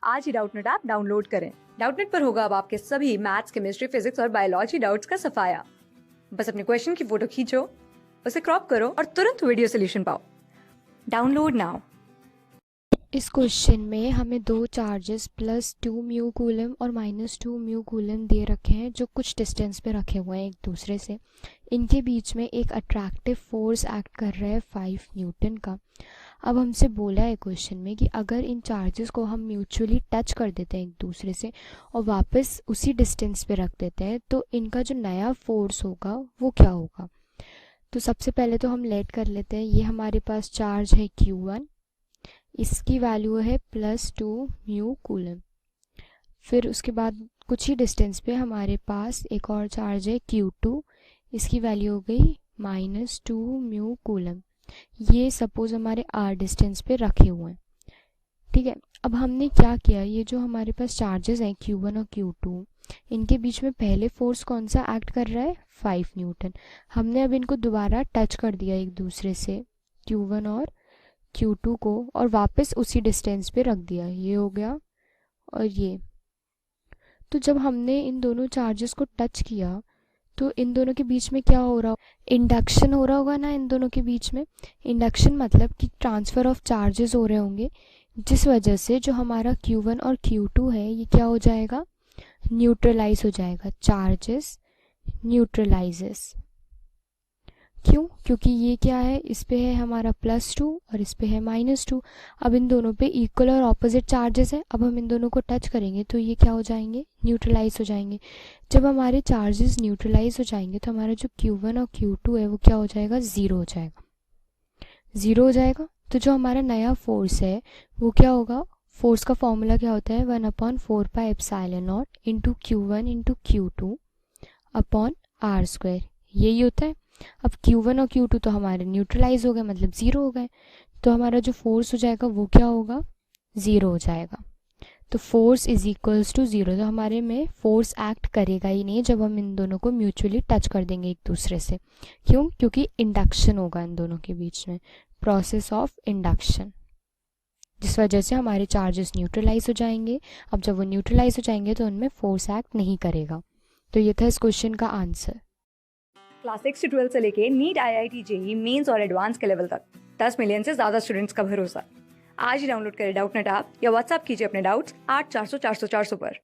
आज ही Doubtnut app download करें। Doubtnut पर होगा अब आपके सभी मैथ्स, केमिस्ट्री, फिजिक्स और बायोलॉजी डाउट्स का सफाया। बस अपने क्वेश्चन की फोटो खींचो, उसे क्रॉप करो और तुरंत वीडियो सोल्यूशन पाओ। Download now. इस क्वेश्चन में हमें दो चार्जेस +2 म्यू कूलम और -2 म्यू कूलम दे रखे हैं जो कुछ डिस्टेंस पे रखे हुए हैं एक दूसरे से। इनके बीच में एक अट्रैक्टिव फोर्स एक्ट कर रहा है 5 न्यूटन का। अब हमसे बोला है क्वेश्चन में कि अगर इन चार्जेस को हम म्यूचुअली टच कर देते हैं एक दूसरे से और वापस उसी डिस्टेंस पे रख देते हैं तो इनका जो नया फोर्स होगा वो क्या होगा। तो सबसे पहले तो हम लेट कर लेते हैं, ये हमारे पास चार्ज है Q1, इसकी वैल्यू है +2 म्यू कूलम। फिर उसके बाद कुछ ही डिस्टेंस पे हमारे पास एक और चार्ज है Q2, इसकी वैल्यू हो गई -2 म्यू कूलम। ये सपोज हमारे r डिस्टेंस पे रखे हुए हैं, ठीक है। अब हमने क्या किया, ये जो हमारे पास चार्जेस हैं Q1 और Q2, इनके बीच में पहले फोर्स कौन सा एक्ट कर रहा है, 5 न्यूटन। हमने अब इनको दोबारा टच कर दिया एक दूसरे से, Q1 और Q2 को, और वापस उसी डिस्टेंस पे रख दिया, ये हो गया और ये। तो जब हमने इन दोनों चार्जेस को टच किया तो इन दोनों के बीच में क्या हो रहा, इंडक्शन हो रहा होगा ना इन दोनों के बीच में। इंडक्शन मतलब कि ट्रांसफ़र ऑफ चार्जेस हो रहे होंगे, जिस वजह से जो हमारा Q1 और Q2 है ये क्या हो जाएगा, न्यूट्रलाइज हो जाएगा। Charges neutralises. क्यों, क्योंकि ये क्या है, इस पे है हमारा +2 और इस पे है -2। अब इन दोनों पे इक्वल और ऑपोजिट चार्जेस है, अब हम इन दोनों को टच करेंगे तो ये क्या हो जाएंगे, न्यूट्रलाइज हो जाएंगे। जब हमारे चार्जेस न्यूट्रलाइज हो जाएंगे तो हमारा जो Q1 और Q2 है वो क्या हो जाएगा, ज़ीरो हो जाएगा। ज़ीरो हो जाएगा तो जो हमारा नया फोर्स है वो क्या होगा, फोर्स का फॉर्मूला क्या होता है, 1/4πε0 into Q1 into Q2 upon r², यही होता है। अब Q1 और Q2 तो हमारे न्यूट्रलाइज हो गए, मतलब ज़ीरो हो गए, तो हमारा जो फोर्स हो जाएगा वो क्या होगा, ज़ीरो हो जाएगा। तो force is equals to zero. तो हमारे में फोर्स एक्ट करेगा ही नहीं जब हम इन दोनों को म्यूचुअली टच कर देंगे एक दूसरे से। क्यों, क्योंकि इंडक्शन होगा इन दोनों के बीच में, प्रोसेस ऑफ इंडक्शन, जिस वजह से हमारे चार्जेस न्यूट्रलाइज हो जाएंगे। अब जब वो न्यूट्रलाइज हो जाएंगे तो उनमें फोर्स एक्ट नहीं करेगा। तो ये था इस क्वेश्चन का आंसर। क्लास 6 से 12 से लेके नीट, IIT, JEE मेंस और एडवांस के लेवल तक 10 मिलियन से ज्यादा स्टूडेंट्स का भरोसा। आज ही डाउनलोड करें डाउटनेट ऐप या व्हाट्सएप कीजिए अपने डाउट्स 8400 400 400 पर।